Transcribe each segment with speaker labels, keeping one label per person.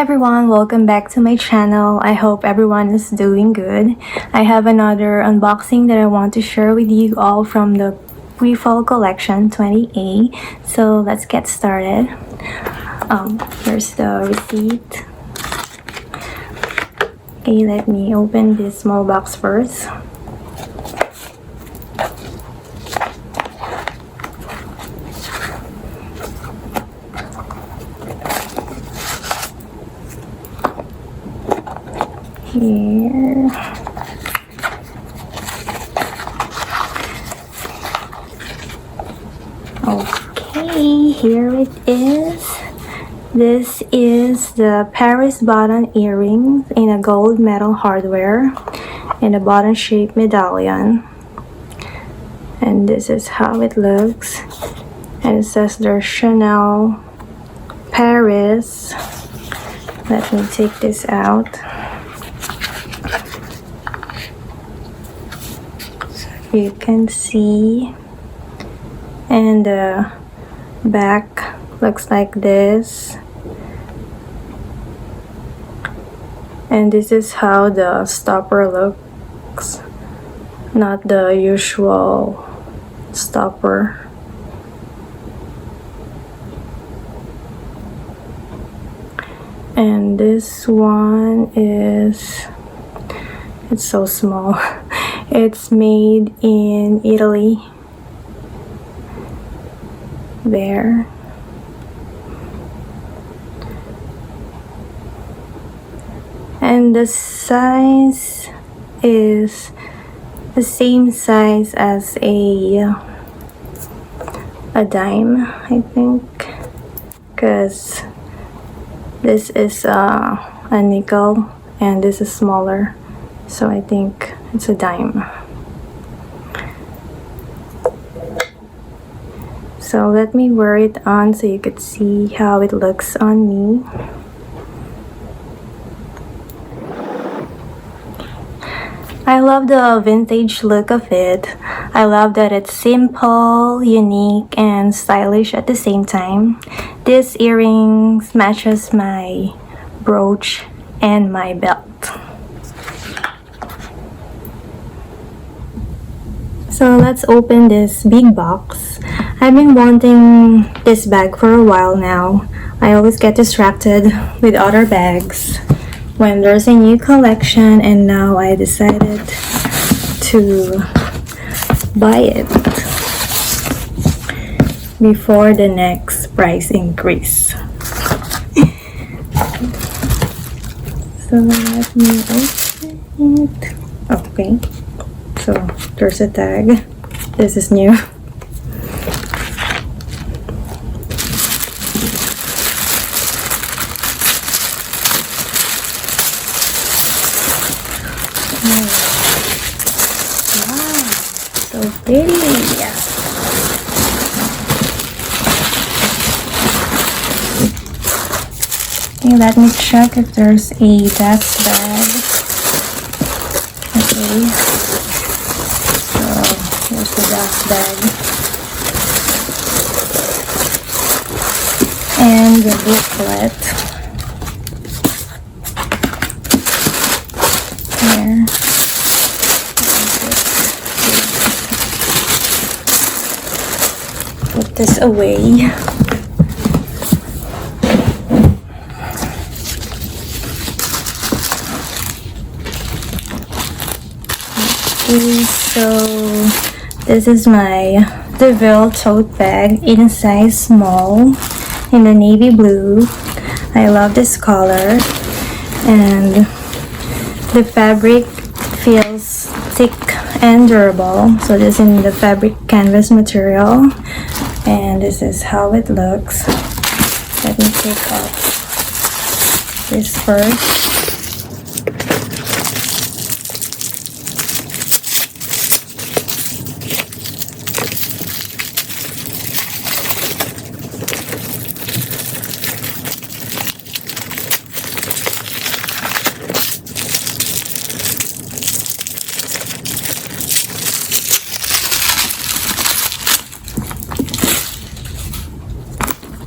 Speaker 1: everyone, welcome back to my channel. I hope everyone is doing good. I have another unboxing that I want to share with you all from the Neverfull collection 20A. So let's get started. Here's the receipt. Okay, let me open this small box first. Here. Okay, here it is. This is the Paris button earrings in a gold metal hardware and a button shaped medallion. And this is how it looks. And it says there's Chanel Paris. Let me take this out. You can see, and the back looks like this, and this is how the stopper looks, not the usual stopper. And this one is, it's so small. It's made in Italy. There. And the size is the same size as a dime, I think, because this is a nickel and this is smaller, so I think it's a dime. So let me wear it on so you could see how it looks on me. I love the vintage look of it. I love that it's simple, unique, and stylish at the same time. This earrings matches my brooch and my belt. So let's open this big box. I've been wanting this bag for a while now. I always get distracted with other bags when there's a new collection, and now I decided to buy it before the next price increase. So let me open it. Okay. So there's a tag. This is new. Wow, so pretty. Okay, let me check if there's a dust bag. Okay. Here's the dust bag and the booklet here. Put this away. Okay, so this is my Deauville Tote bag in a size small in the navy blue. I love this color, and the fabric feels thick and durable. So this is in the fabric canvas material, and this is how it looks. Let me take off this first.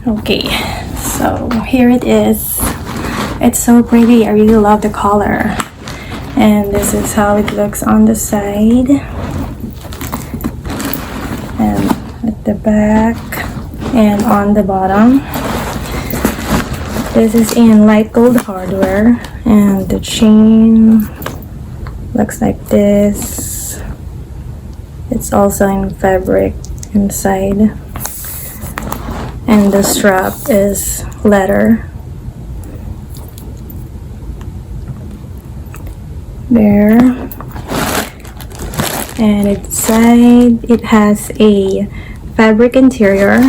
Speaker 1: Okay, so here it is. It's so pretty. I really love the color. And this is how it looks on the side. And at the back. And on the bottom. This is in light gold hardware. And the chain looks like this. It's also in fabric inside. And the strap is leather. There. And inside it has a fabric interior.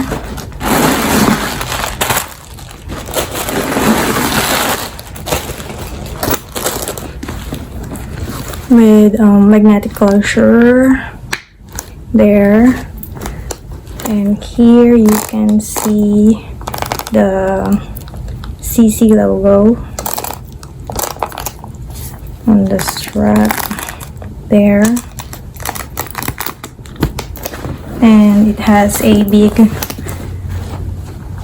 Speaker 1: With magnetic closure there. And here you can see the CC logo on the strap there. And it has a big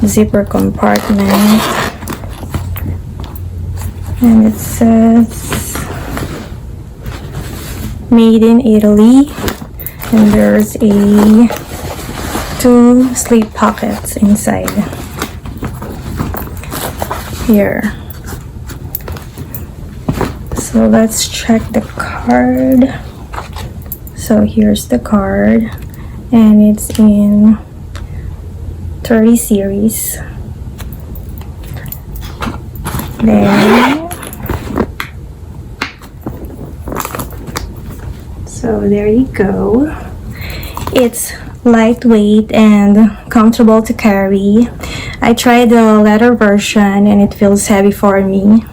Speaker 1: zipper compartment. And it says made in Italy. And there's a 2 sleeve pockets inside here. So let's check the card. So here's the card, and it's in 30 series. There. So there you go. It's lightweight and comfortable to carry. I tried the leather version and it feels heavy for me.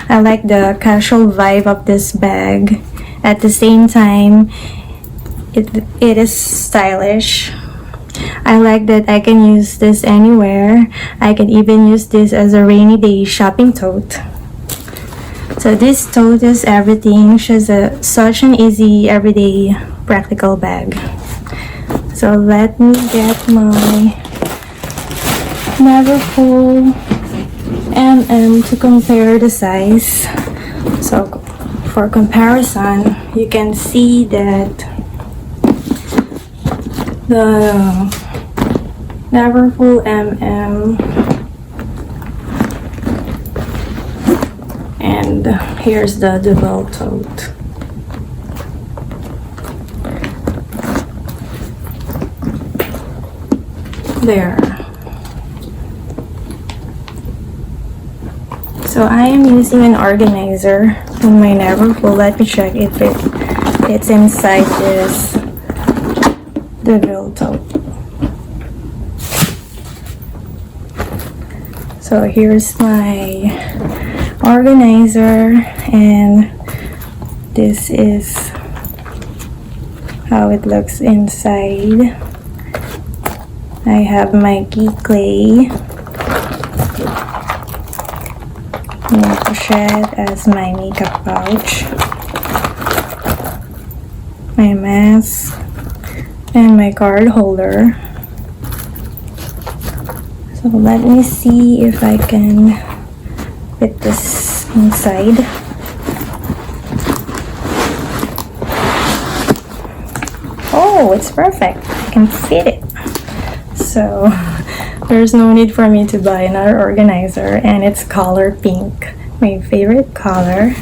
Speaker 1: I like the casual vibe of this bag. At the same time, it is stylish. I like that I can use this anywhere. I can even use this as a rainy day shopping tote. So this tote is everything. She's such an easy, everyday, practical bag. So let me get my Neverfull to compare the size. So for comparison, you can see that the Neverfull and here's the Deauville Tote. There. So I am using an organizer in my Neverfull. Let me check if it's inside this Deauville Tote. So here's my organizer, and this is how it looks inside. I have my key clay and pochette as my makeup pouch, my mask, and my card holder. So let me see if I can fit this inside. Oh, it's perfect. I can fit it. So there's no need for me to buy another organizer, and it's color pink, my favorite color.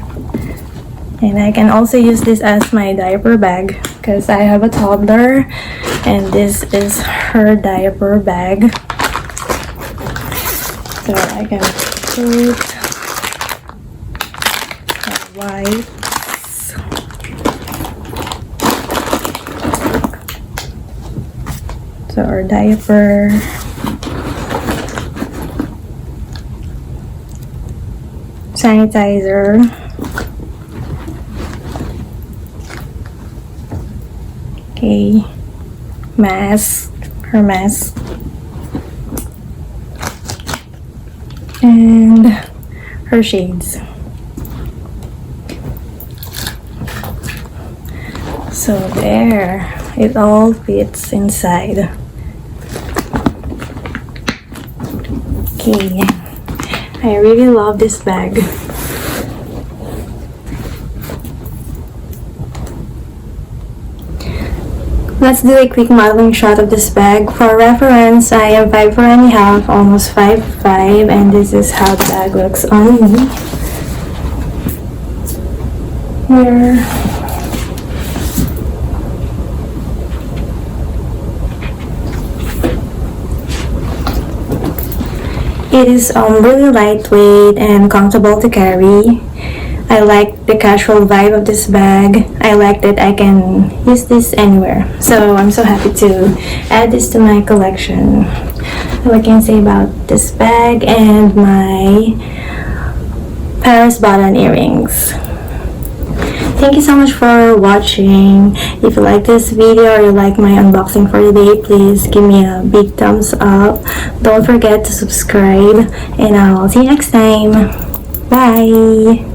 Speaker 1: And I can also use this as my diaper bag because I have a toddler and this is her diaper bag. So I can put wipes, so our diaper, sanitizer, okay, mask, her mask, and her shades. So there, it all fits inside. Okay, I really love this bag. Let's do a quick modeling shot of this bag. For reference, I am 5'4½", almost 5'5", and this is how the bag looks on me. Here. It is really lightweight and comfortable to carry. I like the casual vibe of this bag. I like that I can use this anywhere. So I'm so happy to add this to my collection. What I can say about this bag and my Paris button earrings. Thank you so much for watching. If you like this video or you like my unboxing for today, please give me a big thumbs up. Don't forget to subscribe, and I'll see you next time. Bye!